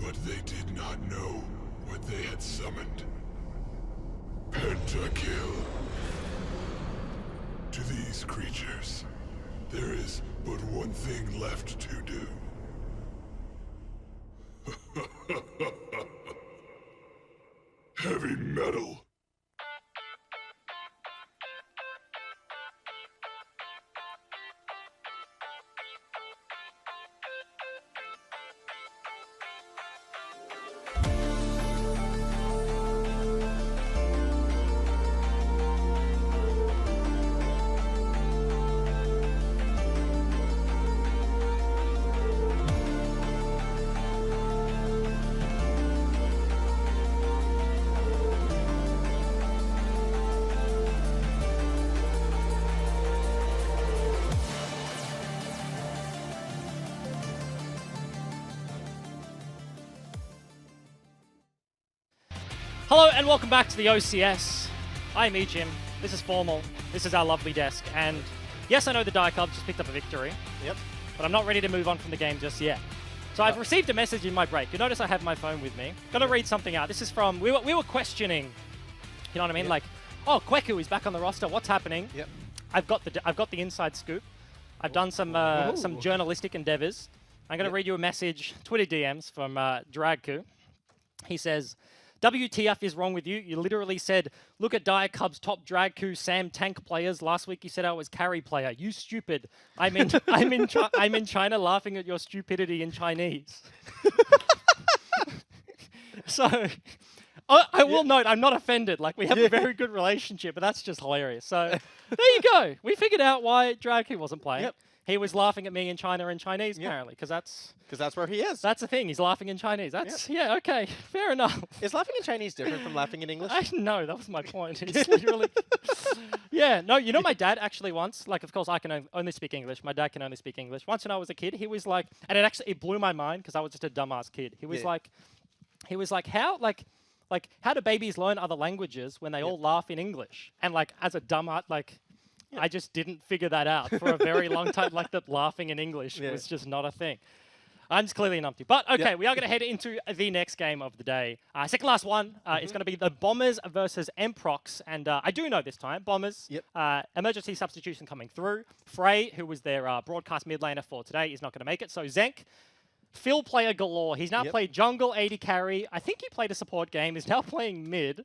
But they did not know what they had summoned. Pentakill. To these creatures, there is but one thing left to do. Heavy metal. Hello and welcome back to the OCS. I'm Jim. This is Formal. This is our lovely desk. And yes, I know the Die Cubs just picked up a victory. Yep. But I'm not ready to move on from the game just yet. So I've received a message in my break. You notice I have my phone with me. Gonna read something out. This is from, we were questioning, you know what I mean? Yep. Like, oh, Kweku is back on the roster. What's happening? Yep. I've got the inside scoop. I've done some journalistic endeavors. I'm gonna read you a message, Twitter DMs from Dragku. He says, WTF is wrong with you? You literally said, look at Die Cubs top Dragku Sam tank players. Last week you said I was carry player. You stupid. I'm in China laughing at your stupidity in Chinese. So I will note I'm not offended. Like, we have a very good relationship, but that's just hilarious. So there you go. We figured out why Dragku wasn't playing. Yep. He was laughing at me in China in Chinese, apparently, because that's where he is. that's the thing. He's laughing in Chinese. That's yeah, okay, fair enough. Is laughing in Chinese different from laughing in English? No, that was my point. It's literally, yeah. No, you know, my dad actually once, like, of course, I can only speak English. My dad can only speak English. Once when I was a kid, he was like, and it blew my mind because I was just a dumbass kid. He was like, how do babies learn other languages when they all laugh in English? And like, as a dumbass, like. I just didn't figure that out for a very long time, like that laughing in English was just not a thing. I'm just clearly an umpty. But okay, we are going to head into the next game of the day. Second last one, it's going to be the Bombers versus Emprox. And I do know this time, Bombers, emergency substitution coming through. Frey, who was their broadcast mid laner for today, is not going to make it. So Zenk, Phil player galore. He's now played jungle, AD carry. I think he played a support game. He's now playing mid.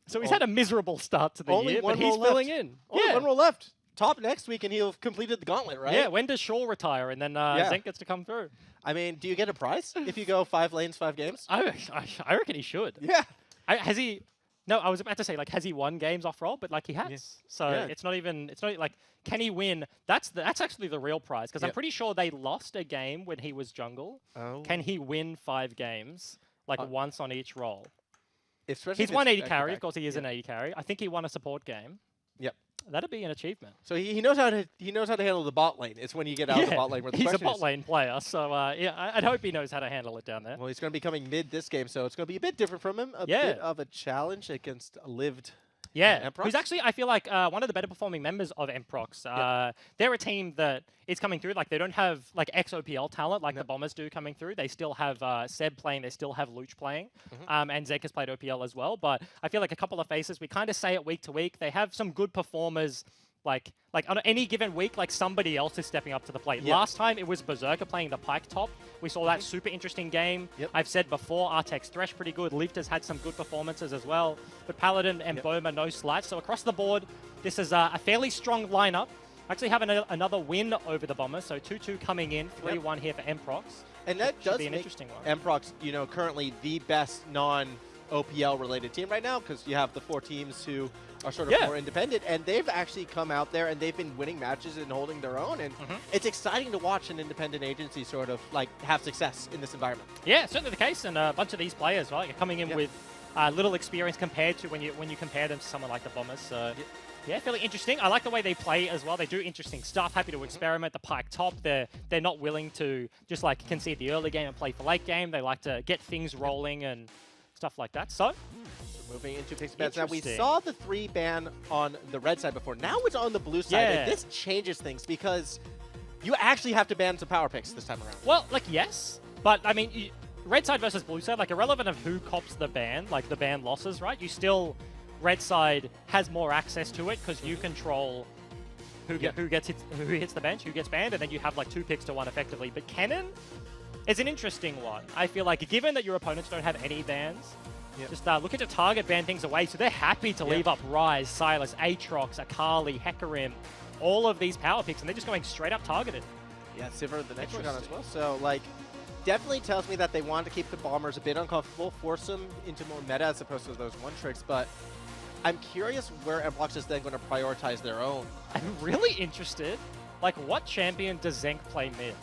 So he's had a miserable start to the year, but he's filling in. Only one roll left. Top next week, and he'll have completed the gauntlet, right? Yeah, when does Shaw retire? And then Zenk gets to come through. I mean, do you get a prize if you go 5 lanes, 5 games? I reckon he should. Yeah. Has he... No, I was about to say, like, has he won games off roll? But, like, he has. Yeah. So it's not like, can he win? That's actually the real prize, because I'm pretty sure they lost a game when he was jungle. Oh. Can he win 5 games, like, once on each roll? Especially He's won 80 carry, of course he is an 80 carry. I think he won a support game. Yep. That'd be an achievement. So he knows how to handle the bot lane. It's when you get out of the bot lane where the he's a question bot lane player, so I'd hope he knows how to handle it down there. Well, he's going to be coming mid this game, so it's going to be a bit different from him. A bit of a challenge against lived. Yeah, Emprox. who's actually, I feel like, one of the better performing members of Emprox. They're a team that is coming through. Like, they don't have, like, ex-OPL talent like the Bombers do coming through. They still have Seb playing. They still have Luch playing. And Zenk has played OPL as well. But I feel like a couple of faces, we kind of say it week to week. They have some good performers. Like on any given week, like, somebody else is stepping up to the plate. Last time, it was Berserker playing the Pike top. We saw that super interesting game. I've said before, Artek's Thresh pretty good. Lift has had some good performances as well. But Paladin and Boma, no slights. So across the board, this is a fairly strong lineup. Actually having another win over the Bombers. So 2-2 coming in, 3-1 here for Emprox. And that does be an make interesting one. Emprox, currently the best non-OPL related team right now, because you have the 4 teams who are sort of more independent, and they've actually come out there and they've been winning matches and holding their own, and it's exciting to watch an independent agency sort of like have success in this environment. Yeah, certainly the case, and a bunch of these players, right, are coming in with little experience compared to when you compare them to someone like the Bombers. So yeah, fairly interesting. I like the way they play as well. They do interesting stuff. Happy to experiment. The Pike top, they're not willing to just like concede the early game and play for late game. They like to get things rolling and stuff like that. So moving into picks bets. Now, we saw the 3 ban on the red side before. Now it's on the blue side, and this changes things because you actually have to ban some power picks this time around. Well, like, yes, but I mean, red side versus blue side, like irrelevant of who cops the ban, like the ban losses, right? You still, red side has more access to it because you control who hits the bench, who gets banned, and then you have like 2 picks to 1 effectively. But Kennen is an interesting one. I feel like given that your opponents don't have any bans, just looking to target ban things away, so they're happy to leave up Ryze, Sylas, Aatrox, Akali, Hecarim, all of these power picks, and they're just going straight up targeted. Yeah, Sivir the next one as well. So, like, definitely tells me that they want to keep the Bombers a bit uncomfortable, force them into more meta as opposed to those one tricks, but I'm curious where Mblox is then going to prioritize their own. I'm really interested. Like, what champion does Zenk play mid?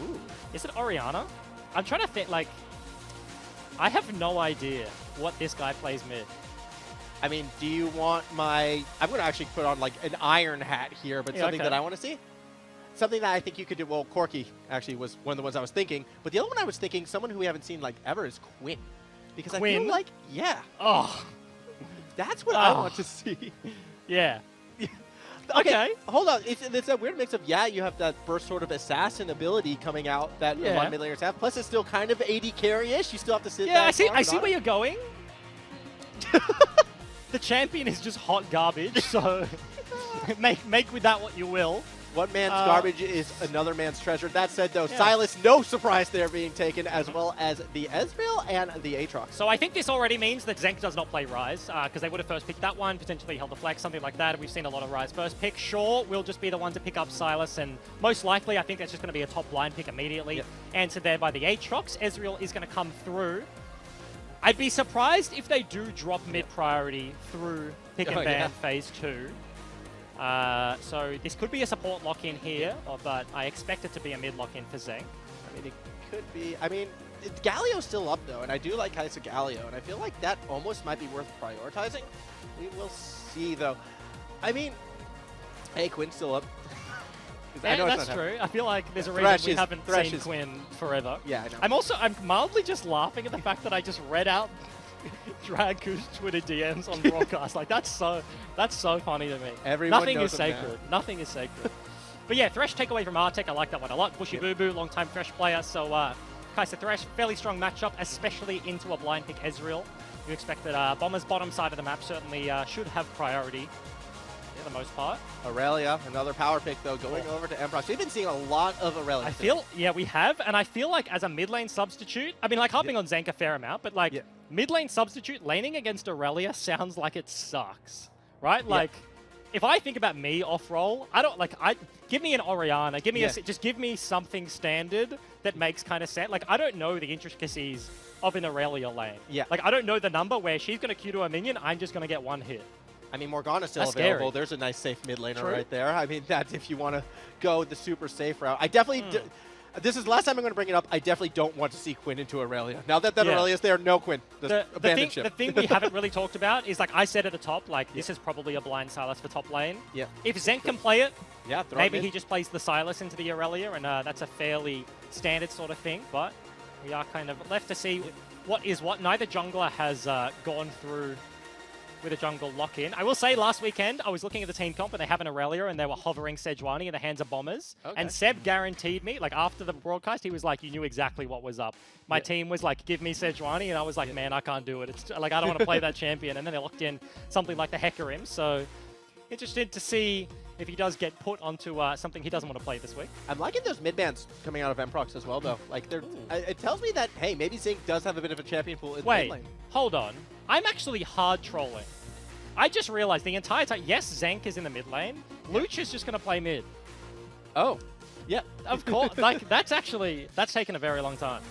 Ooh. Is it Orianna? I'm trying to think, like, I have no idea what this guy plays mid. I mean, do you want my... I'm going to actually put on, like, an iron hat here, but something that I want to see? Something that I think you could do... Well, Corki actually was one of the ones I was thinking, but the other one I was thinking, someone who we haven't seen, like, ever is Quinn. Because Quinn? I feel like... Yeah. Oh. That's what I want to see. Yeah. Okay, hold on. It's a weird mix of, you have that burst sort of assassin ability coming out that a lot of mid laners have. Plus, it's still kind of AD carry-ish. You still have to sit there. I see where you're going. The champion is just hot garbage, so make with that what you will. One man's garbage is another man's treasure. That said, though, Sylas, no surprise they're being taken, as well as the Ezreal and the Aatrox. So I think this already means that Zenk does not play Ryze, because they would have first picked that one, potentially held the flex, something like that. We've seen a lot of Ryze first pick. Sure, we'll just be the one to pick up Sylas, and most likely I think that's just going to be a top line pick immediately. Answered there by the Aatrox. Ezreal is going to come through. I'd be surprised if they do drop mid-priority through pick and ban phase 2. So this could be a support lock-in here, but I expect it to be a mid lock-in for Zenk. I mean, it could be. I mean, Galio's still up, though, and I do like Kai'Sa Galio, and I feel like that almost might be worth prioritizing. We will see, though. I mean, hey, Quinn's still up. I know that's true. I feel like there's a reason we haven't seen Quinn forever. Yeah, I know. I'm mildly just laughing at the fact that I just read out Dragu's Twitter DMs on broadcast. Like, that's so funny to me. Nothing is sacred. Nothing is sacred. But yeah, Thresh takeaway from Artek. I like that one a lot. Bushy Boo Boo, long-time Thresh player. So Kai'Sa Thresh, fairly strong matchup, especially into a blind pick Ezreal. You expect that Bomber's bottom side of the map certainly should have priority for the most part. Aurelia, another power pick, though, going over to Emperor. We've been seeing a lot of Aurelia. We have, and I feel like as a mid lane substitute, I mean, like, harping on Zenk a fair amount, but like, mid lane substitute, laning against Aurelia sounds like it sucks, right? Like, if I think about me off-roll, give me an Orianna, just give me something standard that makes kind of sense. Like, I don't know the intricacies of an Aurelia lane. Like, I don't know the number where she's going to Q to a minion, I'm just going to get one hit. I mean, Morgana's still available. There's a nice safe mid laner right there. I mean, that's if you want to go the super safe route. I definitely... This is the last time I'm going to bring it up. I definitely don't want to see Quinn into Aurelia. Now that Aurelia's there, no Quinn. The thing we haven't really talked about is, like I said at the top, like, this is probably a blind Sylas for top lane. If Zenk can play it, maybe he just plays the Sylas into the Aurelia, and that's a fairly standard sort of thing. But we are kind of left to see what is what. Neither jungler has gone through with a jungle lock-in. I will say, last weekend, I was looking at the team comp, and they have an Aurelia, and they were hovering Sejuani in the hands of Bombers. And Seb guaranteed me, like, after the broadcast, he was like, you knew exactly what was up. My team was like, give me Sejuani, and I was like, man, I can't do it. It's like, I don't want to play that champion. And then they locked in something like the Hecarim, so interested to see if he does get put onto something he doesn't want to play this week. I'm liking those mid bans coming out of Mprox as well, though. Like, it tells me that, hey, maybe Zenk does have a bit of a champion pool in the mid lane. Hold on. I'm actually hard trolling. I just realized the entire time, yes, Zenk is in the mid lane. Luch is just going to play mid. Oh, yeah. Of course. Like, that's taken a very long time.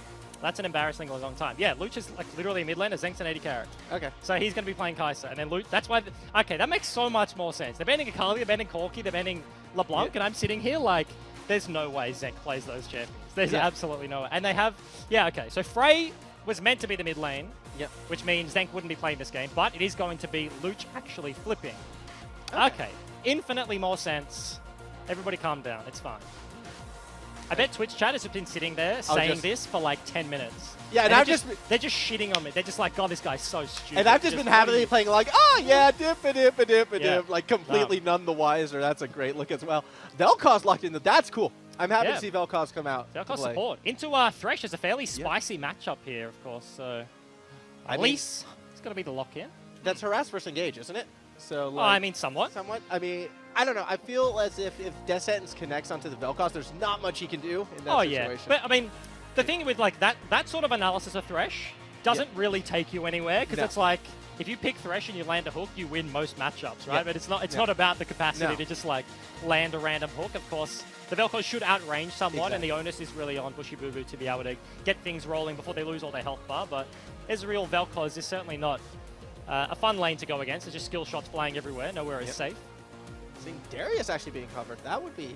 That's an embarrassingly long time. Yeah, Luch is like literally a mid laner. Zenk's an 80 carry. Okay. So he's going to be playing Kai'Sa. And then Luch, that's why, okay, that makes so much more sense. They're banning Akali, they're banning Corki, they're banning LeBlanc, and I'm sitting here like, there's no way Zenk plays those champions. There's absolutely no way. And they have, okay, so Frey was meant to be the mid lane, which means Zenk wouldn't be playing this game, but it is going to be Luch actually flipping. Okay, infinitely more sense. Everybody calm down, it's fine. I bet Twitch chat has been sitting there saying this for like 10 minutes. Yeah, and they're just shitting on me. They're just like, God, this guy's so stupid. And I've just been happily playing like, oh yeah, dip, like completely none the wiser. That's a great look as well. Vel'Koz locked in. That's cool. I'm happy to see Vel'Koz come out. Vel'Koz to play. support. Into Thresh is a fairly spicy matchup here, of course. So at least it's going to be the lock-in. That's harass versus engage, isn't it? So like, I mean, somewhat. Somewhat. I mean, I don't know. I feel as if Death Sentence connects onto the Vel'Koz, there's not much he can do in that situation. Yeah. But I mean, the thing with like that sort of analysis of Thresh doesn't really take you anywhere, because it's like, if you pick Thresh and you land a hook, you win most matchups, right? But it's not about the capacity to just like land a random hook. Of course, the Vel'Koz should outrange somewhat, and the onus is really on Bushibubu to be able to get things rolling before they lose all their health bar. But Ezreal Vel'Koz is certainly not a fun lane to go against. There's just skill shots flying everywhere. Nowhere is safe. Seeing Darius actually being covered, that would be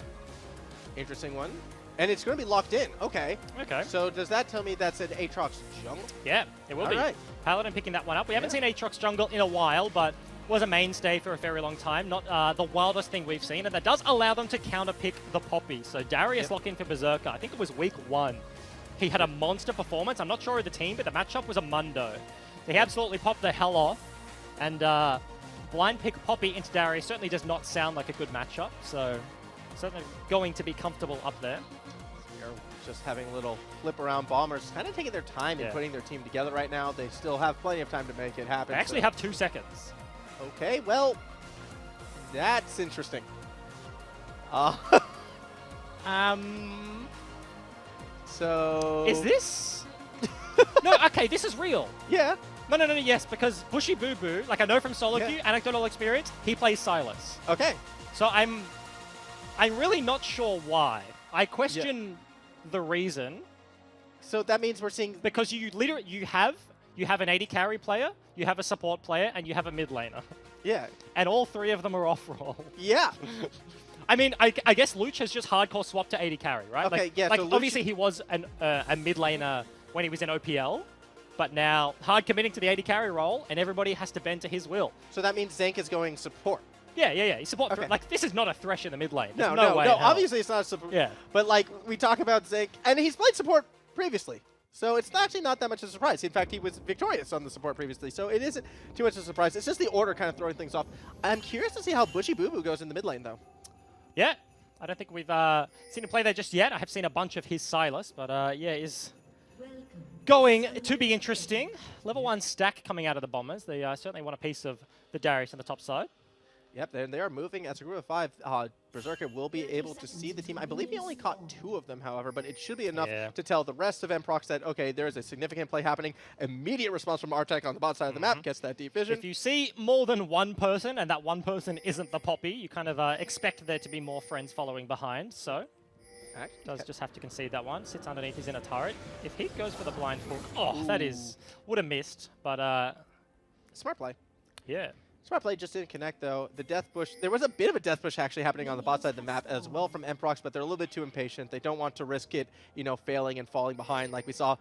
interesting one. And it's going to be locked in. Okay. So does that tell me that's an Aatrox jungle? Yeah, it will be. Right. Paladin picking that one up. We haven't seen Aatrox jungle in a while, but was a mainstay for a very long time. Not the wildest thing we've seen, and that does allow them to counter-pick the Poppy. So Darius locked in for Berserker. I think it was week 1. He had a monster performance. I'm not sure of the team, but the matchup was a Mundo. He absolutely popped the hell off, and blind pick Poppy into Darius certainly does not sound like a good matchup. So certainly going to be comfortable up there. They're just having a little flip around. Bombers kind of taking their time in putting their team together right now. They still have plenty of time to make it happen. They actually have 2 seconds. Okay, well, that's interesting. So... Is this? No, okay, this is real. Yeah. No, yes, because Bushibubu, like I know from solo queue, anecdotal experience, he plays Sylas. Okay. So I'm really not sure why. I question the reason. So that means we're seeing... Because you have an AD carry player, you have a support player, and you have a mid laner. Yeah. And all 3 of them are off roll. Yeah. I mean, I guess Luch has just hardcore swapped to AD carry, right? Okay, like, like so obviously he was a mid laner when he was in OPL, but now hard committing to the AD carry role, and everybody has to bend to his will. So that means Zank is going support. Yeah. He support like this is not a Thresh in the mid lane. No, no way. No, obviously it's not a support. Yeah. But like we talk about Zank, and he's played support previously. So it's actually not that much of a surprise. In fact, he was victorious on the support previously, so it isn't too much of a surprise. It's just the order kind of throwing things off. I'm curious to see how Bushibubu goes in the mid lane, though. Yeah, I don't think we've seen him play there just yet. I have seen a bunch of his Sylas, but yeah, is going to be interesting. Level 1 stack coming out of the Bombers. They certainly want a piece of the Darius on the top side. Yep, they are moving as a group of 5. Berserker will be able to see the team. I believe he only caught 2 of them, however, but it should be enough to tell the rest of Mprox that, okay, there is a significant play happening. Immediate response from Artek on the bot side of the map, gets that deep vision. If you see more than one person, and that one person isn't the Poppy, you kind of expect there to be more friends following behind, so... Does just have to concede that one. Sits underneath his inner turret. If he goes for the blind hook, that is... Would have missed, but... Smart play. Yeah. Smart play just didn't connect, though. The death bush, there was a bit of a death bush actually happening on the bot side of the map as well from Mprox, but they're a little bit too impatient. They don't want to risk it, you know, failing and falling behind like we saw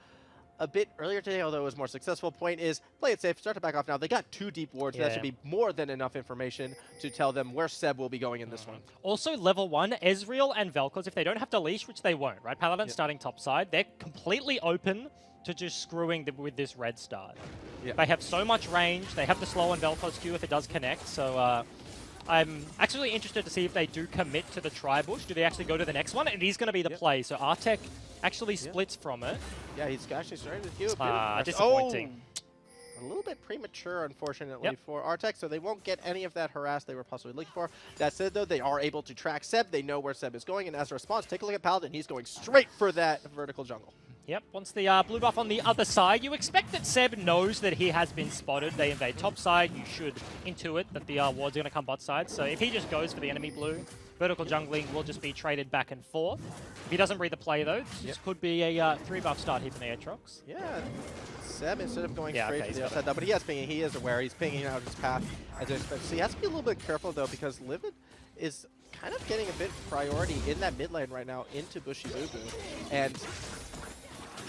a bit earlier today, although it was more successful. Point is, play it safe, start to back off now. They got 2 deep wards. That should be more than enough information to tell them where Seb will be going in this one. Also, level 1, Ezreal and Vel'Koz, if they don't have to leash, which they won't, right? Paladin starting top side, they're completely open to just screwing with this red start. They have so much range. They have the slow on Vel'Koz Q if it does connect. So I'm actually interested to see if they do commit to the tri-bush. Do they actually go to the next one? And it is going to be the play. So Artek actually splits from it. Yeah, he's actually starting to do a bit. Disappointing. A little bit premature, unfortunately, for Artek, so they won't get any of that harass they were possibly looking for. That said, though, they are able to track Seb. They know where Seb is going, and as a response, take a look at Paladin. He's going straight for that vertical jungle. Yep, once the blue buff on the other side, you expect that Seb knows that he has been spotted. They invade top side. You should intuit that the wards are going to come bot side. So if he just goes for the enemy blue, vertical jungling will just be traded back and forth. If he doesn't read the play, though, this could be a 3-buff start here from the Aatrox. Yeah, Seb, instead of going straight to the outside, though, but he is pinging. He is aware. He's pinging out his path as expected. So he has to be a little bit careful, though, because Livid is kind of getting a bit priority in that mid lane right now into Bushibubu. And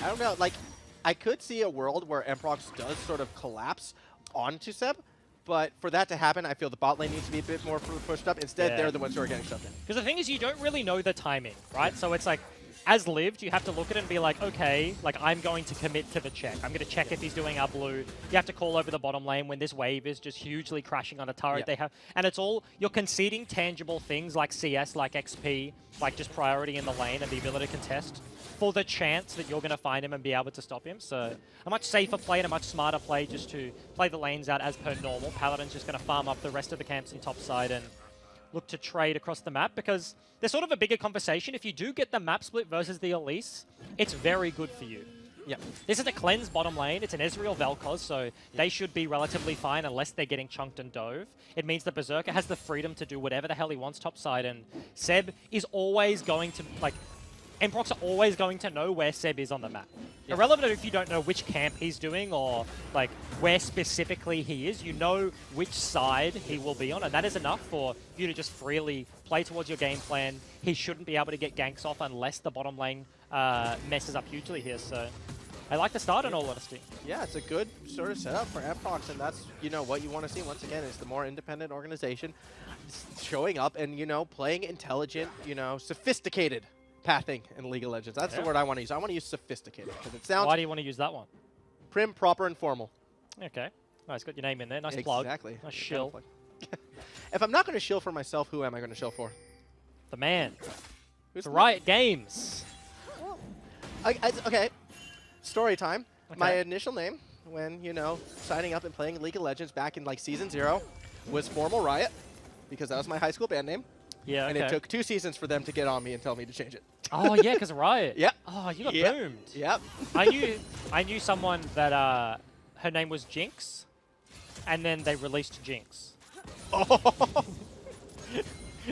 I don't know, like, I could see a world where Mprox does sort of collapse onto Seb, but for that to happen, I feel the bot lane needs to be a bit more pushed up. Instead, they're the ones who are getting shoved in. Because the thing is, you don't really know the timing, right? So it's like, as lived, you have to look at it and be like, okay, like I'm going to commit to the check. I'm going to check if he's doing our blue. You have to call over the bottom lane when this wave is just hugely crashing on a turret. Yep. They have, and it's all, you're conceding tangible things like CS, like XP, like just priority in the lane and the ability to contest for the chance that you're going to find him and be able to stop him. So a much safer play and a much smarter play just to play the lanes out as per normal. Paladin's just going to farm up the rest of the camps in top side and look to trade across the map, because there's sort of a bigger conversation. If you do get the map split versus the Elise, it's very good for you. Yep. This is a cleanse bottom lane. It's an Ezreal Vel'Koz, so they should be relatively fine unless they're getting chunked and dove. It means the Berserker has the freedom to do whatever the hell he wants topside, and Seb is always going to, like, Mprox are always going to know where Seb is on the map. Yep. Irrelevant if you don't know which camp he's doing or like where specifically he is, you know which side he will be on, and that is enough for you to just freely play towards your game plan. He shouldn't be able to get ganks off unless the bottom lane messes up hugely here, so I like the start in all honesty. Yeah, it's a good sort of setup for Mprox, and that's, you know, what you want to see once again is the more independent organization showing up and, you know, playing intelligent, you know, sophisticated pathing in League of Legends. That's the word I want to use. I want to use sophisticated because it sounds Why do you want to use that one? prim, proper, and formal. Okay. Nice, got your name in there. Nice plug. Exactly. Nice shill. If I'm not going to shill for myself, who am I going to shill for? The man. Who's The the Riot Games. Okay. Story time. Okay. My initial name when, you know, signing up and playing League of Legends back in like Season 0 was Formal Riot because that was my high school band name. Yeah, And it took 2 seasons for them to get on me and tell me to change it. Oh, yeah, because of Riot. Yep. Oh, you got Yep. boomed. Yep. I knew someone that her name was Jinx, and then they released Jinx.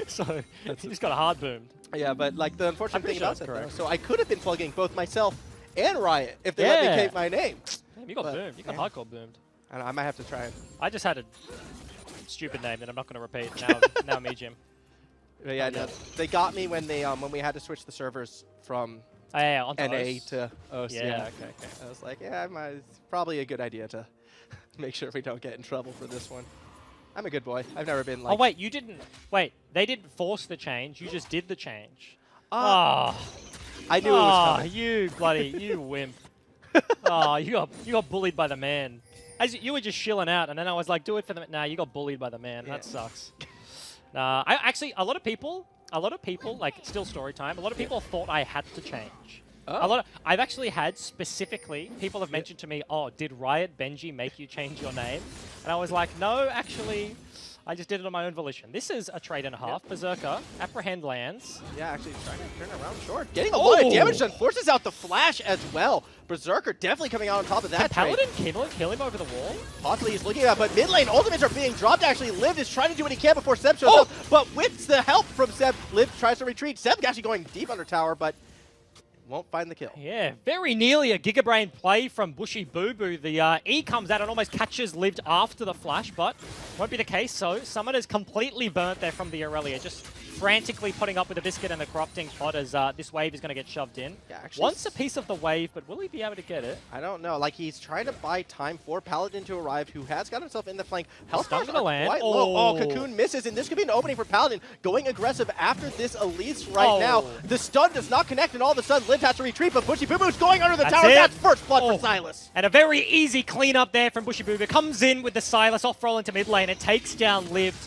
So he just got a hard boomed. Yeah, but like the unfortunate pretty thing sure about that's that, though, correct. so I could have been plugging both myself and Riot if they let me Yeah. keep my name. Damn, you got But, boomed. You got yeah. hardcore boomed. And I might have to try it. I just had a stupid name that I'm not going to repeat. Now me, Jim. But yeah, no, they got me when they when we had to switch the servers from Oh, yeah, onto NA OS. to OCS. Yeah, okay. I was like, yeah, it's probably a good idea to make sure we don't get in trouble for this one. I'm a good boy. I've never been like. Oh, wait, you didn't. Wait, they didn't force the change. You just did the change. I knew it Oh, was coming. you wimp. Oh, you got bullied by the man. As you were just shilling out, and then I was like, do it for the. Nah, you got bullied by the man. Yeah. That sucks. Nah, I actually a lot of people, like still story time. A lot of people thought I had to change. Oh. I've actually had specifically people have mentioned to me, oh, did Riot Benji make you change your name? And I was like, no, actually, I just did it on my own volition. This is a trade and a half. Berserker, apprehend lands. Yeah, actually trying to turn around short. Getting a lot of damage done. Forces out the flash as well. Berserker definitely coming out on top of that Can trade. Paladin kill him over the wall? Possibly he's looking at, but mid lane ultimates are being dropped. Actually, Liv is trying to do what he can before Seb shows up. But with the help from Seb, Liv tries to retreat. Seb actually going deep under tower, but won't find the kill. Yeah, very nearly a Gigabrain play from Bushy Boo Boo. The E comes out and almost catches Lived after the flash, but won't be the case. So Summoner's completely burnt there from the Aurelia, just frantically putting up with the Biscuit and the Corrupting Pot as this wave is going to get shoved in. Yeah, actually, Wants a piece of the wave, but will he be able to get it? I don't know. Like, he's trying to buy time for Paladin to arrive, who has got himself in the flank. Health Stun bars gonna are land. quite low. Oh, Oh. Cocoon misses, and this could be an opening for Paladin. Going aggressive after this Elise right now. The stun does not connect, and all of a sudden, Liv has to retreat, but Bushy Boo Boo's going under the That's tower. it. That's first blood Oh. for Silas. And a very easy cleanup there from Bushy Boo Boo. Comes in with the Silas off-roll into mid lane and takes down Lived.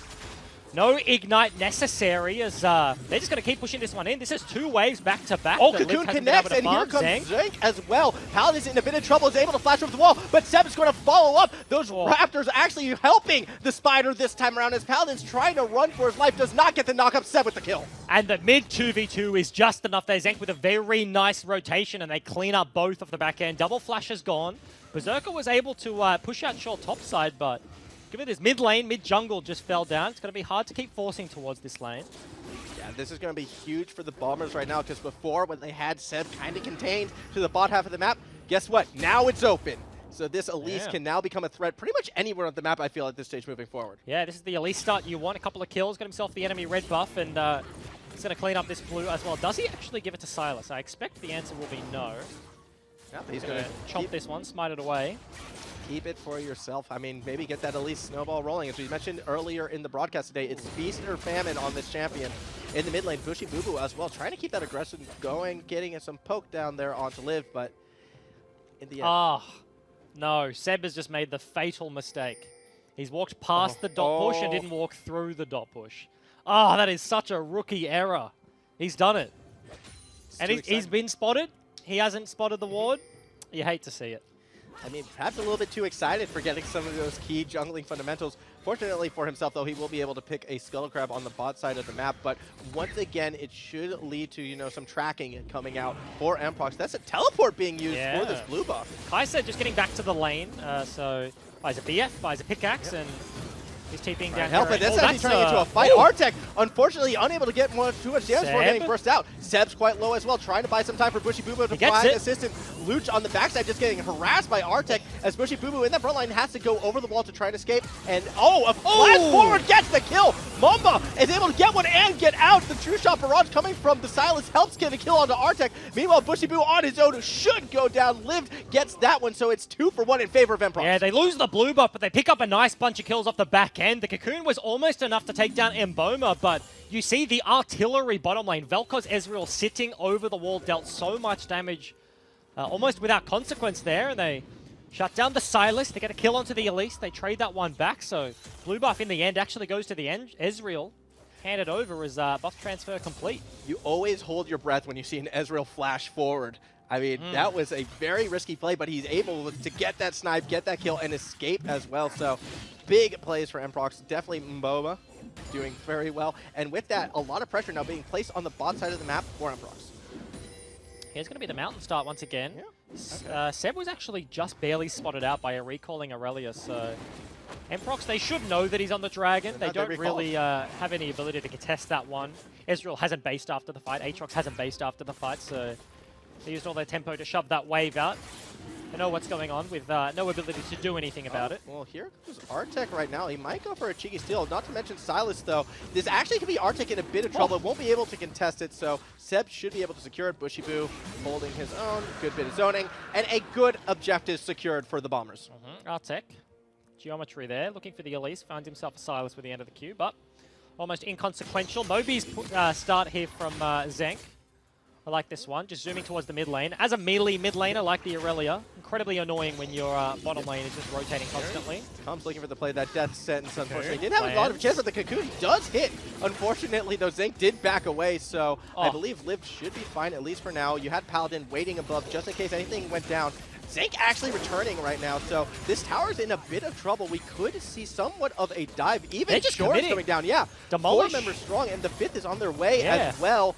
No Ignite necessary as they're just going to keep pushing this one in. This is 2 waves back-to-back. Oh, that Lived Cocoon hasn't been able connects, to and here farm. comes Zank. Zank as well. Paladin's in a bit of trouble, is able to flash over the wall, but Seb is going to follow up. Those Raptors actually helping the Spider this time around as Paladin's trying to run for his life, does not get the knock-up. Seb with the kill. And the mid 2v2 is just enough there. Zank with a very nice rotation, and they clean up both of the back end. Double flash is gone. Berserker was able to push out short topside, but give it this mid lane, mid jungle just fell down. It's going to be hard to keep forcing towards this lane. Yeah, this is going to be huge for the Bombers right now, because before, when they had Seb kind of contained to the bot half of the map, guess what? Now it's open. So this Elise can now become a threat pretty much anywhere on the map, I feel, at this stage moving forward. Yeah, this is the Elise start you want. A couple of kills, got himself the enemy red buff, and he's going to clean up this blue as well. Does he actually give it to Silas? I expect the answer will be no. Yeah, he's going to chomp this one, smite it away. Keep it for yourself. I mean, maybe get that Elise snowball rolling. As we mentioned earlier in the broadcast today, it's feast or famine on this champion. in the mid lane. Bushibubu as well, trying to keep that aggression going, getting some poke down there onto Liv, but in the end. Ah, no. Seb has just made the fatal mistake. He's walked past the dot push and didn't walk through the dot push. Ah, that is such a rookie error. He's done it. And he's been spotted. He hasn't spotted the ward. You hate to see it. I mean, perhaps a little bit too excited for getting some of those key jungling fundamentals. Fortunately for himself, though, he will be able to pick a Scuttle Crab on the bot side of the map. But once again, it should lead to, you know, some tracking coming out for Mprox. That's a teleport being used for this blue buff. Kai'Sa just getting back to the lane. So buys a BF, buys a pickaxe, and he's TPing down. Help it. That's actually turning into a fight. Artek, unfortunately, unable to get too much damage before getting burst out. Seb's quite low as well, trying to buy some time for Bushibubu to find assistant. Luch on the backside just getting harassed by Artek as Bushibubu in that front line has to go over the wall to try and escape. And a flash forward gets the kill. Momba is able to get one and get out. The true shot barrage coming from the Silas helps get a kill onto Artek. Meanwhile, Bushibubu on his own should go down. Lived gets that one, so it's 2 for 1 in favor of Mprox. Yeah, they lose the blue buff, but they pick up a nice bunch of kills off the back end. The Cocoon was almost enough to take down Mboma, but you see the artillery bottom lane. Vel'Koz Ezreal sitting over the wall dealt so much damage almost without consequence there, and they shut down the Silas. They get a kill onto the Elise. They trade that one back, so blue buff in the end actually goes to the end. Ezreal handed over as buff transfer complete. You always hold your breath when you see an Ezreal flash forward. I mean, that was a very risky play, but he's able to get that snipe, get that kill, and escape as well. So big plays for Mprox. Definitely Mboma doing very well. And with that, a lot of pressure now being placed on the bot side of the map for Mprox. Here's going to be the mountain start once again. Yeah. Seb was actually just barely spotted out by a recalling Aurelia, so Mprox, they should know that he's on the dragon. They don't really have any ability to contest that one. Ezreal hasn't based after the fight. Aatrox hasn't based after the fight, so they used all their tempo to shove that wave out. They know what's going on with no ability to do anything about it. Well, here comes Artek right now. He might go for a cheeky steal. Not to mention Silas, though. This actually could be Artek in a bit of trouble. Won't be able to contest it, so Seb should be able to secure it. Bushibu holding his own. Good bit of zoning. And a good objective secured for the Bombers. Artek, geometry there. Looking for the Elise. Finds himself a Silas with the end of the queue, but almost inconsequential. Moby's start here from Zenk. I like this one, just zooming towards the mid lane. As a melee mid laner like the Aurelia, incredibly annoying when your bottom lane is just rotating constantly. Comes looking for the play. That death sentence, unfortunately, didn't have a lot of chance, but the Cocoon does hit. Unfortunately, though, Zenk did back away, so I believe Liv should be fine, at least for now. You had Paladin waiting above just in case anything went down. Zenk actually returning right now, so this tower's in a bit of trouble. We could see somewhat of a dive. Even Shor's coming down. Yeah, Demolish. 4 members strong, and the 5th is on their way as well.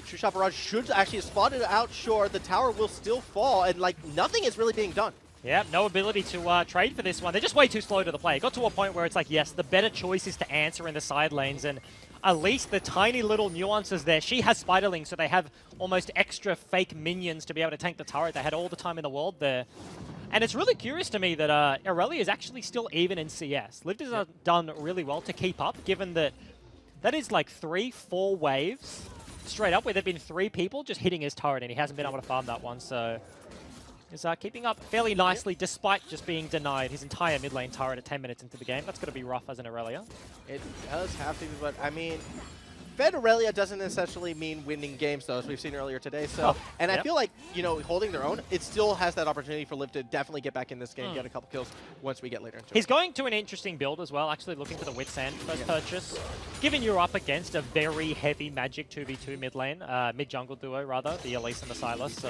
True Shot Barrage should actually have spotted out Shore. The tower will still fall, and like nothing is really being done. Yeah, no ability to trade for this one. They're just way too slow to the play. It got to a point where it's like, yes, the better choice is to answer in the side lanes, and at least the tiny little nuances there. She has Spiderling, so they have almost extra fake minions to be able to tank the turret. They had all the time in the world there. And it's really curious to me that Aurelia is actually still even in CS. Liv has done really well to keep up, given that that is like 3-4 waves straight up where there've been 3 people just hitting his turret, and he hasn't been able to farm that one. So he's keeping up fairly nicely despite just being denied his entire mid lane turret at 10 minutes into the game. That's going to be rough as an Aurelia. It does have to be, but I mean, Fed Aurelia doesn't essentially mean winning games, though, as we've seen earlier today. So, I feel like, you know, holding their own, it still has that opportunity for Liv to definitely get back in this game, get a couple kills once we get later into it. He's going to an interesting build as well, actually looking for the Wit's End first purchase. Given you're up against a very heavy Magic 2v2 mid lane, mid-jungle duo rather, the Elise and the Silas, so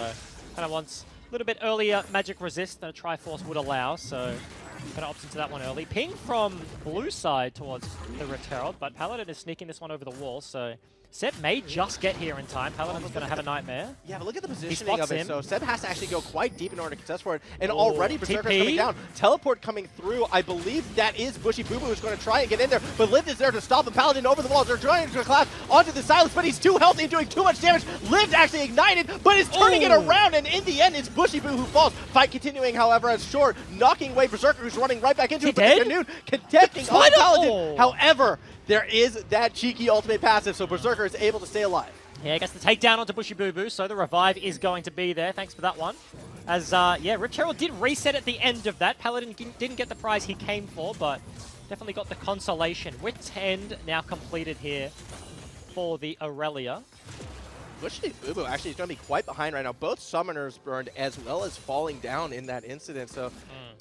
kind of wants a little bit earlier Magic resist than a Triforce would allow, so kind of opts into that one early. Ping from blue side towards the Rift Herald, but Paladin is sneaking this one over the wall, so Seb may just get here in time. Paladin's going to have a nightmare. Yeah, but look at the positioning of it. So Seb has to actually go quite deep in order to contest for it. And already Berserker's coming down. Teleport coming through. I believe that is Bushibubu who's going to try and get in there. But Liv is there to stop him. Paladin over the walls. They're trying to collapse onto the Silence, but he's too healthy and doing too much damage. Liv actually ignited, but is turning it around. And in the end, it's Bushibubu who falls. Fight continuing, however, as Short knocking away Berserker, who's running right back into it. But Canoon contesting on Paladin. However, there is that cheeky ultimate passive, so Berserker is able to stay alive. Yeah, gets the takedown onto Bushibubu, so the revive is going to be there. Thanks for that one. As, yeah, Rift Herald did reset at the end of that. Paladin didn't get the prize he came for, but definitely got the consolation. Wit's End now completed here for the Aurelia. Bushy Boo actually is going to be quite behind right now. Both summoners burned as well as falling down in that incident. So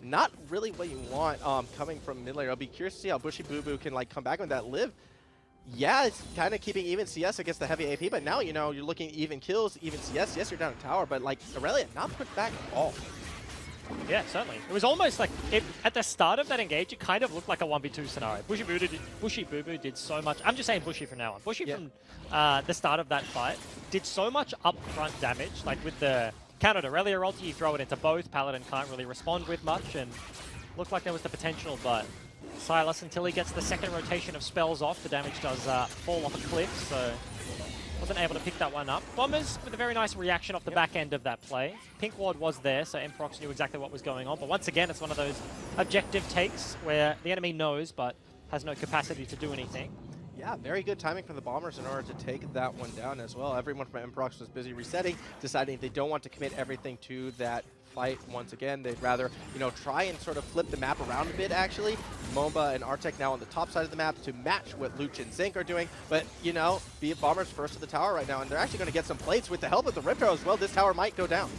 not really what you want coming from mid lane. I'll be curious to see how Bushy Boo can like come back with that live. Yeah, it's kind of keeping even CS against the heavy AP, but now, you know, you're looking even kills, even CS. Yes, you're down a tower, but like Aurelia not put back at all. Yeah, certainly. It was almost like, at the start of that engage, it kind of looked like a 1v2 scenario. Bushy Boo Boo did so much. I'm just saying Bushy from now on. Bushy from the start of that fight did so much upfront damage. Like with the countered Aurelia ulti, you throw it into both. Paladin can't really respond with much, and looked like there was the potential, but Silas, until he gets the second rotation of spells off, the damage does fall off a cliff, so wasn't able to pick that one up. Bombers with a very nice reaction off the back end of that play. Pink Ward was there, so Mprox knew exactly what was going on. But once again, it's one of those objective takes where the enemy knows but has no capacity to do anything. Yeah, very good timing from the Bombers in order to take that one down as well. Everyone from Mprox was busy resetting, deciding they don't want to commit everything to that fight once again. They'd rather, you know, try and sort of flip the map around a bit, actually. Momba and Artek now on the top side of the map to match what Luch and Zink are doing. But, you know, be it Bombers first to the tower right now, and they're actually going to get some plates with the help of the Rip Arrow as well. This tower might go down.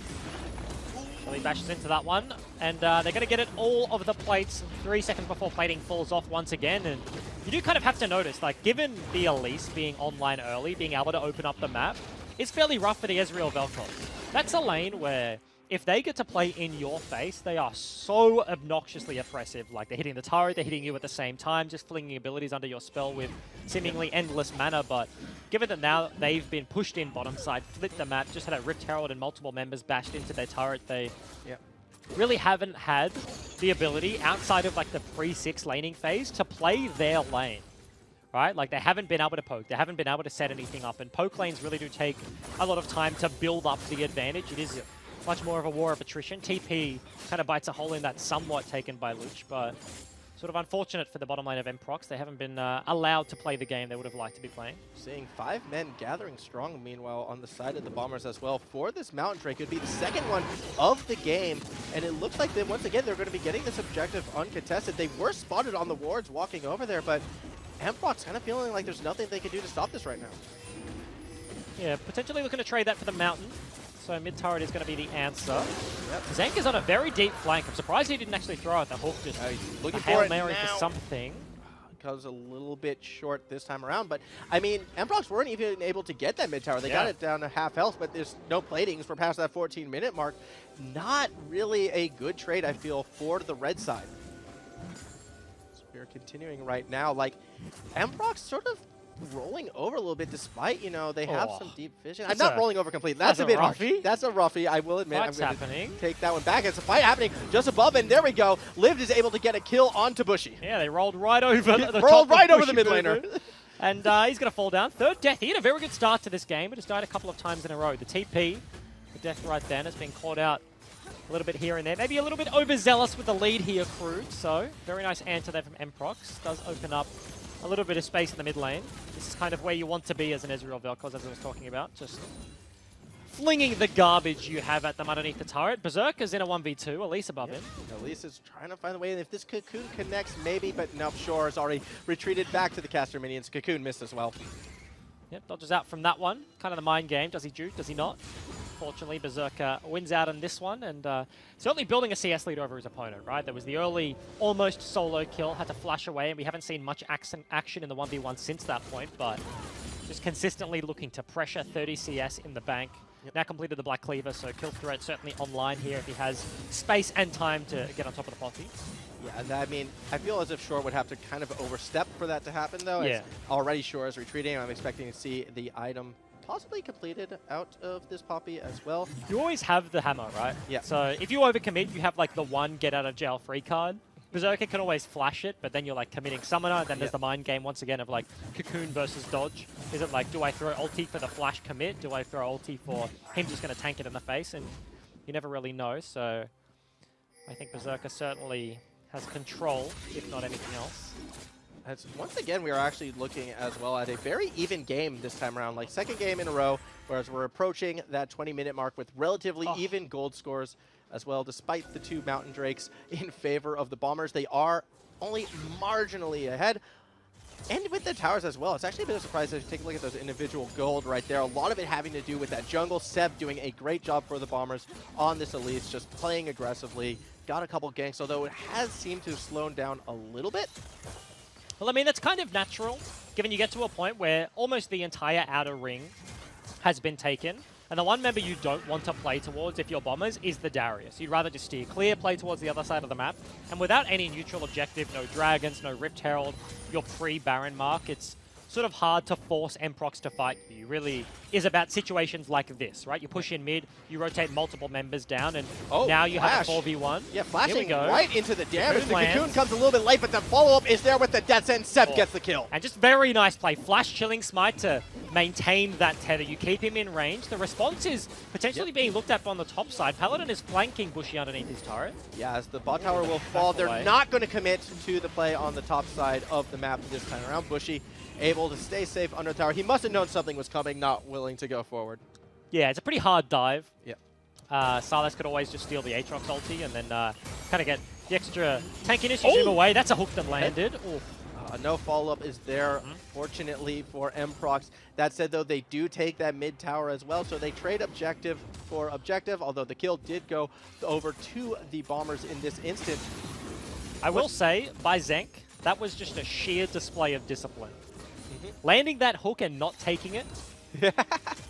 He bashes into that one, and they're going to get it all of the plates 3 seconds before plating falls off once again. And you do kind of have to notice, like, given the Elise being online early, being able to open up the map, it's fairly rough for the Ezreal Vel'Koz. That's a lane where if they get to play in your face, they are so obnoxiously oppressive. Like, they're hitting the turret, they're hitting you at the same time, just flinging abilities under your spell with seemingly endless mana. But given that now they've been pushed in bottom side, flipped the map, just had a Rift Herald and multiple members bashed into their turret, they really haven't had the ability outside of like the pre-6 laning phase to play their lane. Right? Like, they haven't been able to poke. They haven't been able to set anything up. And poke lanes really do take a lot of time to build up the advantage. It is much more of a war of attrition. TP kind of bites a hole in that, somewhat taken by Luch, but sort of unfortunate for the bottom lane of Mprox. They haven't been allowed to play the game they would have liked to be playing. Seeing 5 men gathering strong, meanwhile, on the side of the Bombers as well for this Mountain Drake. It would be the second one of the game, and it looks like once again they're going to be getting this objective uncontested. They were spotted on the wards walking over there, but Mprox kind of feeling like there's nothing they can do to stop this right now. Yeah, potentially looking to trade that for the Mountain. So mid-turret is going to be the answer. Yep. Zank is on a very deep flank. I'm surprised he didn't actually throw out the hook. Just looking a for Hail it Mary now. for something. Comes a little bit short this time around, but I mean, Mprox weren't even able to get that mid-tower. They got it down to half health, but there's no platings. We're past that 14-minute mark. Not really a good trade, I feel, for the red side. So we're continuing right now. Like, Mprox sort of rolling over a little bit, despite, you know, they have some deep vision. I'm not rolling over completely. That's a bit harsh. That's a roughie, I will admit. Fight's I'm going happening. to take that one back. It's a fight happening just above, and there we go. Lived is able to get a kill onto Bushy. Yeah, they rolled right over the rolled top right of over the mid Bushy laner. Boo Boo. And he's going to fall down. Third death. He had a very good start to this game, but has died a couple of times in a row. The TP, the death right then, has been caught out a little bit here and there. Maybe a little bit overzealous with the lead he accrued. So, very nice answer there from Mprox. Does open up a little bit of space in the mid lane. This is kind of where you want to be as an Ezreal Vel'Koz, as I was talking about. Just flinging the garbage you have at them underneath the turret. Berserker's in a 1v2, Elise above him. Elise is trying to find a way, and if this Cocoon connects, maybe, but nope, Shore has already retreated back to the caster minions. Cocoon missed as well. Yep, dodges out from that one. Kind of the mind game. Does he juke? Does he not? Fortunately, Berserker wins out on this one, and certainly building a CS lead over his opponent, right? There was the early almost solo kill, had to flash away, and we haven't seen much action in the 1v1 since that point, but just consistently looking to pressure 30 CS in the bank. Now completed the Black Cleaver, so kill threat certainly online here if he has space and time to get on top of the potty. Yeah, I mean, I feel as if Shore would have to kind of overstep for that to happen, though. Yeah. Already Shore is retreating. I'm expecting to see the item possibly completed out of this Poppy as well. You always have the hammer, right? Yeah. So if you overcommit, you have like the one get out of jail free card. Berserker can always flash it, but then you're like committing Summoner, then there's the mind game once again of like Cocoon versus Dodge. Is it like, do I throw ulti for the flash commit? Do I throw ulti for him just going to tank it in the face? And you never really know, so I think Berserker certainly has control, if not anything else. As once again, we are actually looking as well at a very even game this time around, like second game in a row, whereas we're approaching that 20-minute mark with relatively even gold scores as well, despite the 2 Mountain Drakes in favor of the Bombers. They are only marginally ahead. And with the towers as well, it's actually a bit of a surprise to take a look at those individual gold right there. A lot of it having to do with that jungle. Seb doing a great job for the Bombers on this Elise, just playing aggressively. Got a couple ganks, although it has seemed to slow down a little bit. Well, I mean, that's kind of natural, given you get to a point where almost the entire outer ring has been taken. And the one member you don't want to play towards if you're Bombers is the Darius. You'd rather just steer clear, play towards the other side of the map. And without any neutral objective, no dragons, no Rift Herald, your pre-Baron mark, it's sort of hard to force Mprox to fight you. Really is about situations like this, right? You push in mid, you rotate multiple members down, and now you have a 4v1. Yeah, flashing right into the damage. The Cocoon comes a little bit late, but the follow-up is there with the Death Send. Seb gets the kill. And just very nice play. Flash Chilling Smite to maintain that tether. You keep him in range. The response is potentially being looked at on the top side. Paladin is flanking Bushy underneath his turret. Yeah, as the bot tower will fall. They're not going to commit to the play on the top side of the map this time around. Bushy able to stay safe under the tower. He must have known something was coming, not willing to go forward. Yeah, it's a pretty hard dive. Yeah. Silas could always just steal the Aatrox ulti and then kind of get the extra tankiness. You zoom away. That's a hook that landed. No follow-up is there, fortunately, for Mprox. That said, though, they do take that mid tower as well, so they trade objective for objective, although the kill did go over to the Bombers in this instant. I will say, by Zenk, that was just a sheer display of discipline. Landing that hook and not taking it,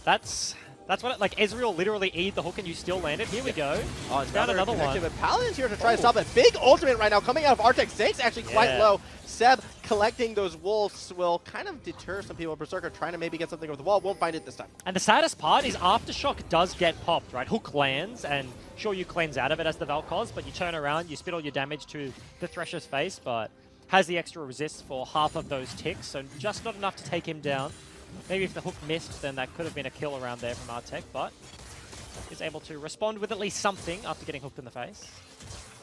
that's what it, like Ezreal literally E'd the hook and you still land it. Here we go. Oh, found another one. But Paladin's here to try to stop it. Big ultimate right now coming out of Arctic. Zenk's actually quite low. Seb collecting those wolves will kind of deter some people. Berserker trying to maybe get something over the wall. Won't find it this time. And the saddest part is Aftershock does get popped, right? Hook lands, and sure, you cleanse out of it as the Vel'Koz, but you turn around, you spit all your damage to the Thresher's face, but has the extra resist for half of those ticks, so just not enough to take him down. Maybe if the hook missed, then that could have been a kill around there from Artek, but is able to respond with at least something after getting hooked in the face.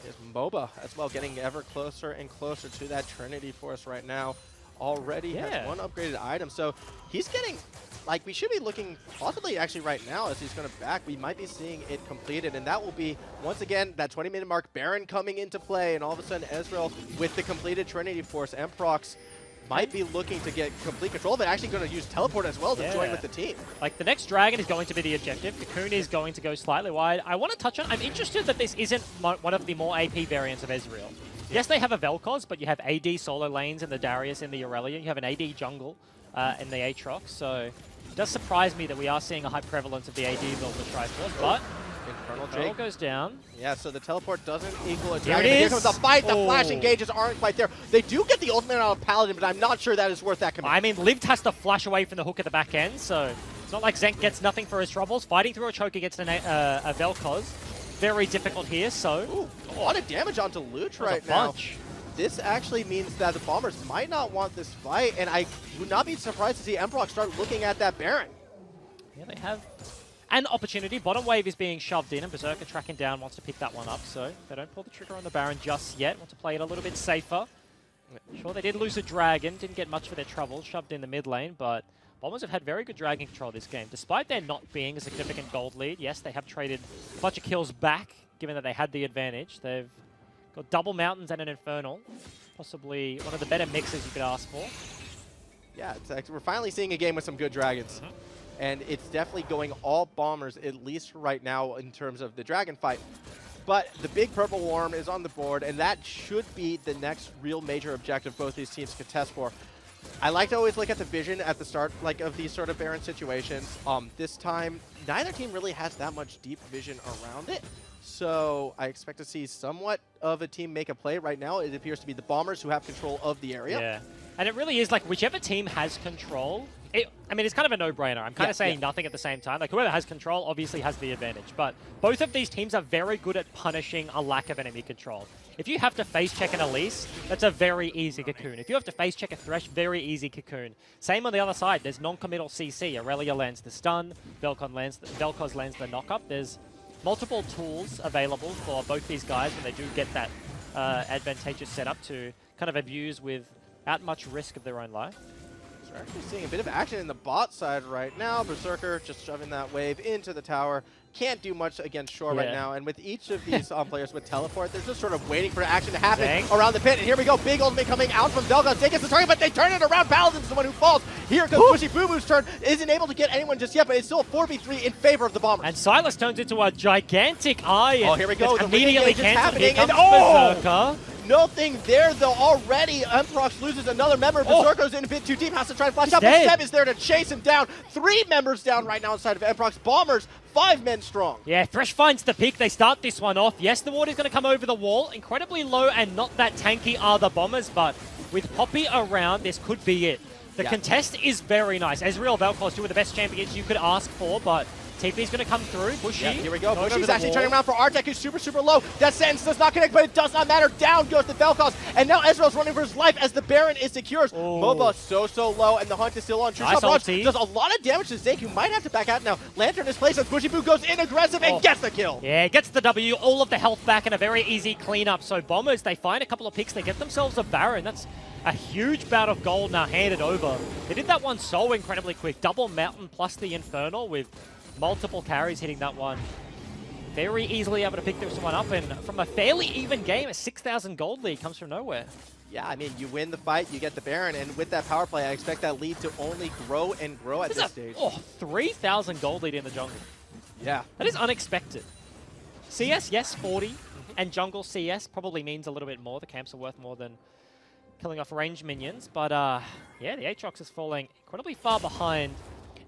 Is Moba as well, getting ever closer and closer to that Trinity Force right now. Already has one upgraded item, so he's getting, like, we should be looking possibly actually right now as he's going to back. We might be seeing it completed, and that will be, once again, that 20-minute mark, Baron coming into play, and all of a sudden Ezreal with the completed Trinity Force. Mprox might be looking to get complete control, but actually going to use teleport as well to join with the team. Like, the next dragon is going to be the objective. Cocoon is going to go slightly wide. I want to touch on, I'm interested that this isn't one of the more AP variants of Ezreal. Yes, they have a Vel'Koz, but you have AD solo lanes in the Darius and the Aurelia. You have an AD jungle in the Aatrox, so it does surprise me that we are seeing a high prevalence of the AD build with Triforce, but Infernal goes down. Yeah, so the teleport doesn't equal a Here dragon. it is. Here comes the fight. The flash engages aren't quite there. They do get the ultimate out of Paladin, but I'm not sure that is worth that commit. I mean, Lived has to flash away from the hook at the back end, so it's not like Zenk gets nothing for his troubles. Fighting through a choke against a Vel'Koz, very difficult here, so... Ooh, a lot of damage onto Luch right now. This actually means that the Bombers might not want this fight, and I would not be surprised to see Mprox start looking at that Baron. Yeah, they have an opportunity. Bottom wave is being shoved in, and Berserker tracking down wants to pick that one up, so they don't pull the trigger on the Baron just yet. Want to play it a little bit safer. Sure, they did lose a dragon, didn't get much for their trouble, shoved in the mid lane, but Bombers have had very good dragon control this game. Despite there not being a significant gold lead, yes, they have traded a bunch of kills back, given that they had the advantage. They've got double mountains and an infernal. Possibly one of the better mixes you could ask for. Yeah, we're finally seeing a game with some good dragons. And it's definitely going all Bombers, at least right now, in terms of the dragon fight. But the big purple worm is on the board, and that should be the next real major objective both these teams could test for. I like to always look at the vision at the start of these sort of Baron situations. This time, neither team really has that much deep vision around it. So I expect to see somewhat of a team make a play. Right now, it appears to be the Bombers who have control of the area. Yeah, and it really is like whichever team has control. I mean, it's kind of a no-brainer. I'm kind of saying nothing at the same time. Like, whoever has control obviously has the advantage. But both of these teams are very good at punishing a lack of enemy control. If you have to face-check an Elise, that's a very easy Cocoon. If you have to face-check a Thresh, very easy Cocoon. Same on the other side. There's non-committal CC. Aurelia lands the stun. Vel'Koz lands the knock-up. There's multiple tools available for both these guys when they do get that advantageous setup to kind of abuse without much risk of their own life. We're actually seeing a bit of action in the bot side right now. Berserker just shoving that wave into the tower. Can't do much against Shore right now. And with each of these players with teleport, they're just sort of waiting for action to happen around the pit. And here we go. Big ultimate coming out from Vel'Koz. They get the target, but they turn it around. Paladin's the one who falls. Here goes Bushy Boo Boo's turn. Isn't able to get anyone just yet, but it's still a 4v3 in favor of the Bombers. And Silas turns into a gigantic eye. Oh, here we go. It's immediately cancelled. Here comes and Berserker. Nothing there, though, already. Emprox loses another member. Berserker's in a bit too deep, has to try and flash up. But Seb is there to chase him down. 3 members down right now inside of Emprox. Bombers, 5 men strong. Yeah, Thresh finds the pick. They start this one off. Yes, the water's going to come over the wall. Incredibly low and not that tanky are the Bombers, but with Poppy around, this could be it. The contest is very nice. Ezreal, Vel'Koz, 2 of the best champions you could ask for, but TP's going to come through. Bushy. Yeah, here we go. Bushy's actually turning around for Artek, who's super, super low. That sentence does not connect, but it does not matter. Down goes the Vel'Koz. And now Ezreal's running for his life as the Baron is secures. MOBA so low, and the hunt is still on. True Shot does a lot of damage to Zeke, who might have to back out now. Lantern is placed as Bushy Boo goes in aggressive and gets the kill. Yeah, gets the W. All of the health back and a very easy cleanup. So Bombers, they find a couple of picks. They get themselves a Baron. That's a huge bout of gold now handed over. They did that one so incredibly quick. Double Mountain plus the Infernal with multiple carries hitting that one. Very easily able to pick this one up, and from a fairly even game, a 6,000 gold lead comes from nowhere. Yeah, I mean, you win the fight, you get the Baron, and with that power play, I expect that lead to only grow and grow at this stage. 3,000 gold lead in the jungle. Yeah. That is unexpected. CS, yes, 40, and jungle CS probably means a little bit more. The camps are worth more than killing off range minions, but yeah, the Aatrox is falling incredibly far behind.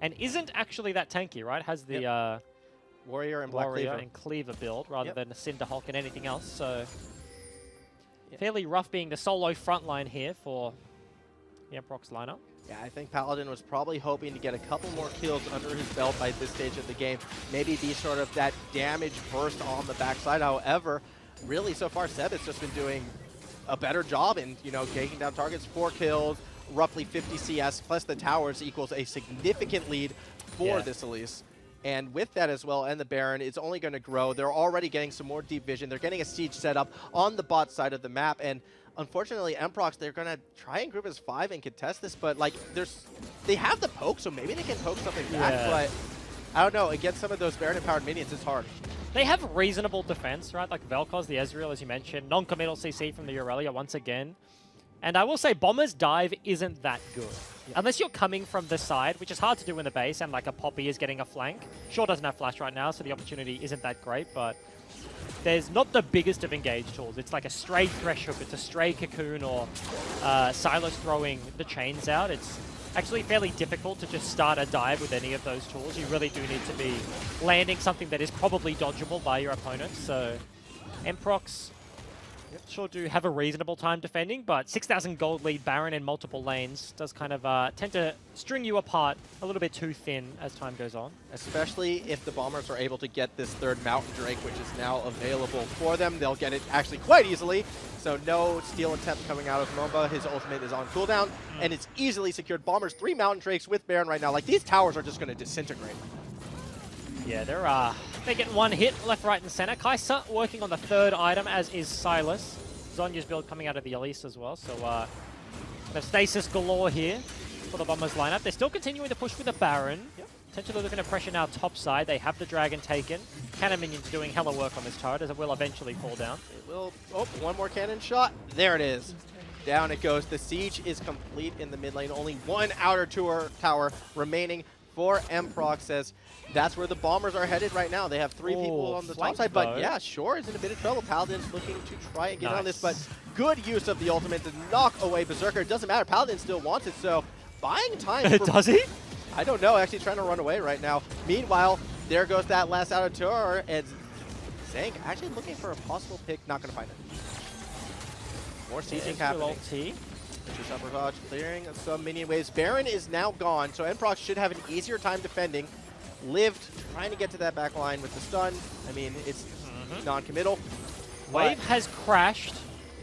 And isn't actually that tanky, right? Has the Warrior and Black Cleaver. and Cleaver build rather than a Cinderhulk and anything else. So fairly rough being the solo frontline here for the Emprox lineup. Yeah, I think Paladin was probably hoping to get a couple more kills under his belt by this stage of the game. Maybe be sort of that damage burst on the backside. However, really so far Seb has just been doing a better job in, you know, taking down targets. 4 kills. Roughly 50 CS plus the towers equals a significant lead for this Elise. And with that as well, and the Baron, it's only going to grow. They're already getting some more deep vision. They're getting a siege set up on the bot side of the map. And unfortunately, Emprox, they're going to try and group as 5 and contest this. But, like, they have the poke, so maybe they can poke something back. But I don't know. Against some of those Baron-empowered minions, it's hard. They have reasonable defense, right? Like Vel'Koz, the Ezreal, as you mentioned. Non-committal CC from the Aurelia once again. And I will say Bomber's dive isn't that good. Unless you're coming from the side, which is hard to do in the base, and like a Poppy is getting a flank. Sure doesn't have flash right now, so the opportunity isn't that great, but there's not the biggest of engage tools. It's like a stray Thresh Hook, it's a stray Cocoon, or Silas throwing the chains out. It's actually fairly difficult to just start a dive with any of those tools. You really do need to be landing something that is probably dodgeable by your opponent, so Emprox sure do have a reasonable time defending, but 6,000 gold lead Baron in multiple lanes does kind of tend to string you apart a little bit too thin as time goes on. Especially if the Bombers are able to get this 3rd Mountain Drake, which is now available for them. They'll get it actually quite easily. So no steal attempt coming out of Momba. His ultimate is on cooldown, and it's easily secured. Bombers 3 Mountain Drakes with Baron right now. Like, these towers are just going to disintegrate. Yeah, they're getting one hit left, right, and center. Kaisa working on the 3rd item, as is Silas. Zonya's build coming out of the Elise as well, so there's stasis galore here for the Bombers lineup. They're still continuing to push with the Baron. Potentially looking to pressure now top side. They have the Dragon taken. Cannon Minion's doing hella work on this turret, as it will eventually fall down. It will. Oh, one more cannon shot. There it is. Down it goes. The siege is complete in the mid lane. Only 1 outer tower remaining for Emprox, says that's where the Bombers are headed right now. They have 3 people on the top side, but yeah, Shore is in a bit of trouble. Paladin's looking to try and get on this, but good use of the ultimate to knock away Berserker. It doesn't matter. Paladin still wants it, so buying time. Does he? I don't know. Actually trying to run away right now. Meanwhile, there goes that last outer tower, and Zank actually looking for a possible pick. Not going to find it. More sieging happening. Just upper dodge, clearing some minion waves. Baron is now gone, so Emprox should have an easier time defending. Lived, trying to get to that back line with the stun. I mean, it's non-committal. Wave has crashed.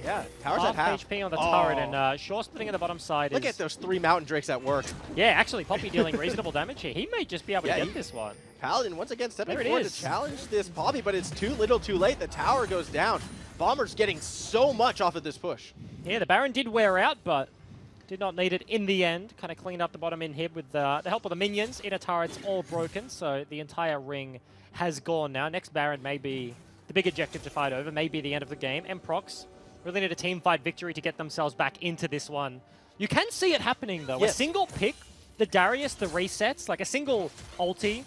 Yeah, tower's at half. HP on the turret, and Shore splitting at the bottom side. Look at those 3 Mountain Drakes at work. Yeah, actually, Poppy dealing reasonable damage here. He may just be able to get this one. Paladin once again stepping forward to challenge this Poppy, but it's too little too late. The tower goes down. Bomber's getting so much off of this push. Yeah, the Baron did wear out, but Did not need it in the end. Kind of cleaned up the bottom inhib with the help of the minions. Inner turret's all broken, so the entire ring has gone now. Next Baron may be the big objective to fight over, may be the end of the game. Mprox really need a team fight victory to get themselves back into this one. You can see it happening, though. Yes. A single pick, the Darius, the resets, like a single ulti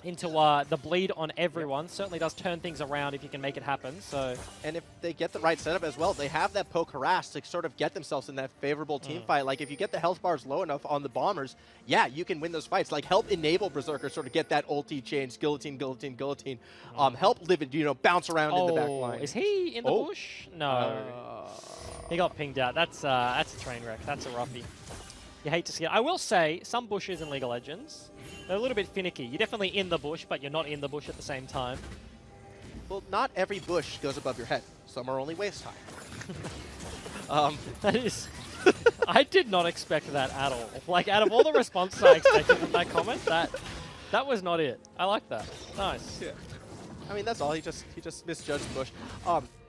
into the bleed on everyone certainly does turn things around if you can make it happen. So, and if they get the right setup as well, they have that poke harass to sort of get themselves in that favorable team fight. Like if you get the health bars low enough on the bombers, yeah, you can win those fights. Like help enable Berserker sort of get that ulti change, guillotine, guillotine, guillotine. Help Livid, bounce around in the back line. Is he in the bush? No. He got pinged out. That's a train wreck. That's a roughie. You hate to see it. I will say some bushes in League of Legends, they're a little bit finicky. You're definitely in the bush, but you're not in the bush at the same time. Well, not every bush goes above your head. Some are only waist high. That is... I did not expect that at all. Like, out of all the responses I expected from that comment, that was not it. I like that. Nice. Yeah. I mean, that's all. He just misjudged the bush.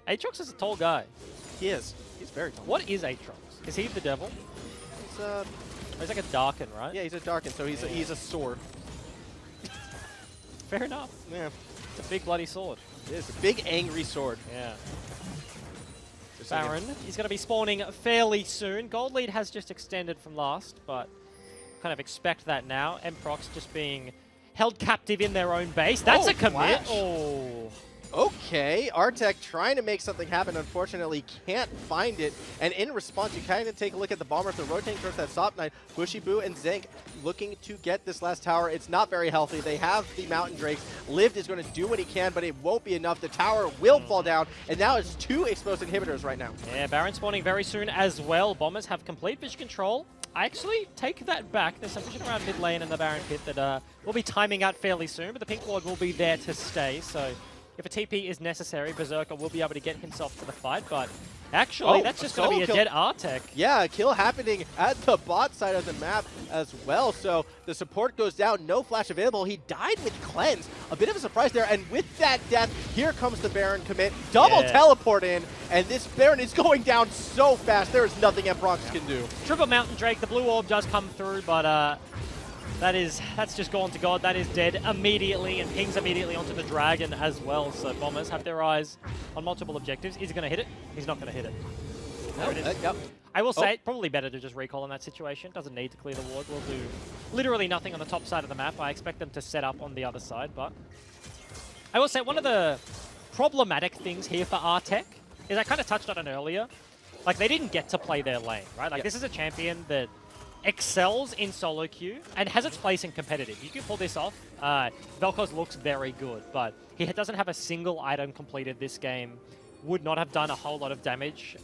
Aatrox is a tall guy. He is. He's very tall. What is Aatrox? Is he the devil? He's like a Darken, right? Yeah, he's a Darken, so he's a sword. Fair enough. Yeah. It's a big bloody sword. It is a big angry sword. Yeah. Baron, he's going to be spawning fairly soon. Gold lead has just extended from last, but kind of expect that now. Mprox just being held captive in their own base. That's a commit. Flash. Oh. Okay, Artek trying to make something happen, unfortunately can't find it. And in response, you kind of take a look at the bombers. They're rotating towards that top 9. Bushibu and Zenk looking to get this last tower. It's not very healthy. They have the Mountain Drakes. Lived is going to do what he can, but it won't be enough. The tower will fall down, and now it's 2 exposed inhibitors right now. Yeah, Baron spawning very soon as well. Bombers have complete vision control. I actually take that back. There's some vision around mid lane in the Baron pit that will be timing out fairly soon, but the Pink Lord will be there to stay, so... If a TP is necessary, Berserker will be able to get himself to the fight, but actually, that's just going to be a dead Artek. Yeah, a kill happening at the bot side of the map as well, so the support goes down, no flash available. He died with Cleanse. A bit of a surprise there, and with that death, here comes the Baron commit. Double teleport in, and this Baron is going down so fast, there is nothing Mprox can do. Triple Mountain Drake, the blue orb does come through, but that's just gone to God. That is dead immediately and pings immediately onto the Dragon as well. So Bombers have their eyes on multiple objectives. Is he going to hit it? He's not going to hit it. There it is. Yep. I will say, probably better to just recall in that situation. Doesn't need to clear the ward. We'll do literally nothing on the top side of the map. I expect them to set up on the other side, but... I will say, one of the problematic things here for Artek is I kind of touched on it earlier. Like, they didn't get to play their lane, right? Like, this is a champion that excels in solo queue and has its place in competitive. You can pull this off. Vel'Koz looks very good, but he doesn't have a single item completed this game. Would not have done a whole lot of damage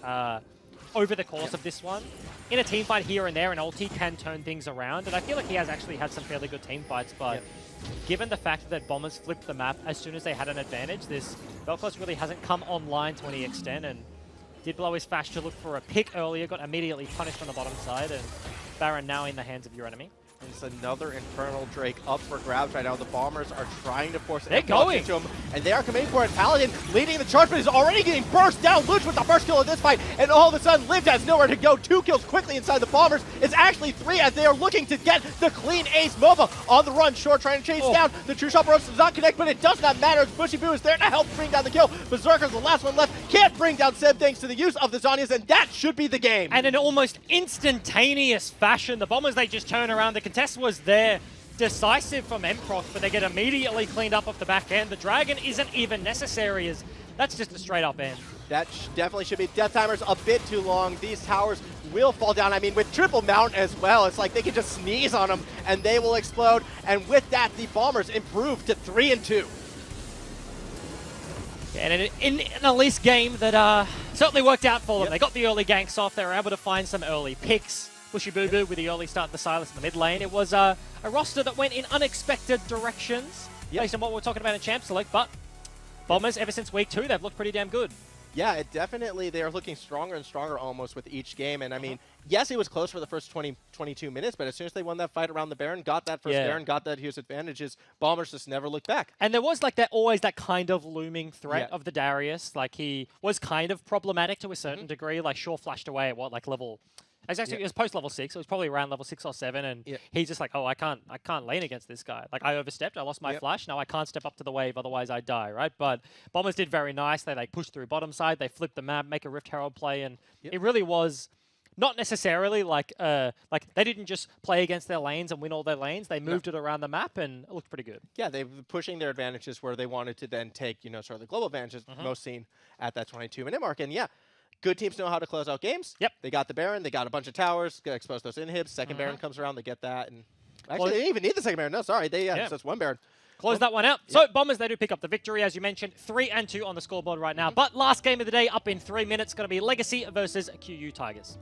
over the course of this one. In a team fight here and there, an ulti can turn things around, and I feel like he has actually had some fairly good team fights, but given the fact that Bombers flipped the map as soon as they had an advantage, this Vel'Koz really hasn't come online to any extent, and did blow his Fash to look for a pick earlier, got immediately punished on the bottom side, and Baron now in the hands of your enemy. It's another Infernal Drake up for grabs right now. The Bombers are trying to force it into him, and they are committing for it. Paladin leading the charge, but is already getting burst down. Luch with the first kill of this fight, and all of a sudden, Lived has nowhere to go. 2 kills quickly inside the Bombers. It's actually 3 as they are looking to get the clean ace. Mova on the run, short trying to chase down. The True Shot does not connect, but it does not matter. Bushibu is there to help bring down the kill. Berserker's the last one left. Can't bring down Seb thanks to the use of the Zhonya's, and that should be the game. And in almost instantaneous fashion, the Bombers, they just turn around. The contest was there. Decisive from Mprox, but they get immediately cleaned up off the back end. The Dragon isn't even necessary, as that's just a straight up end. That definitely should be. Death Timer's a bit too long. These towers will fall down. I mean, with triple mount as well, it's like they can just sneeze on them and they will explode. And with that, the Bombers improve to 3-2. Yeah, and in an Elise game that certainly worked out for them. They got the early ganks off. They were able to find some early picks. Bushibu with the early start, the Silas in the mid lane. It was a roster that went in unexpected directions based on what we're talking about in Champ Select, but Bombers, ever since week 2, they've looked pretty damn good. Yeah, it definitely, they are looking stronger and stronger almost with each game. And I mean, yes, it was close for the first 22 minutes, but as soon as they won that fight around the Baron, got that first Baron, got that huge advantages, Bombers just never looked back. And there was like that always that kind of looming threat of the Darius. Like he was kind of problematic to a certain degree, like sure flashed away at what, like level Exactly. It was post level 6. It was probably around level 6 or 7, and he's just like, oh, I can't lane against this guy. Like I overstepped, I lost my flash. Now I can't step up to the wave, otherwise I die, right? But Bombers did very nice. They like pushed through bottom side. They flipped the map, make a Rift Herald play, and it really was not necessarily like they didn't just play against their lanes and win all their lanes. They moved it around the map, and it looked pretty good. Yeah, they were pushing their advantages where they wanted to then take, sort of the global advantages most seen at that 22-minute mark. And good teams know how to close out games. Yep. They got the Baron. They got a bunch of towers. Gonna expose those inhibs. Second Baron comes around. They get that. And actually, they didn't even need the second Baron. No, sorry. So it's one Baron. Close that one out. So Bombers, they do pick up the victory, as you mentioned. 3-2 on the scoreboard right now. But last game of the day, up in 3 minutes, going to be Legacy versus QU Tigers.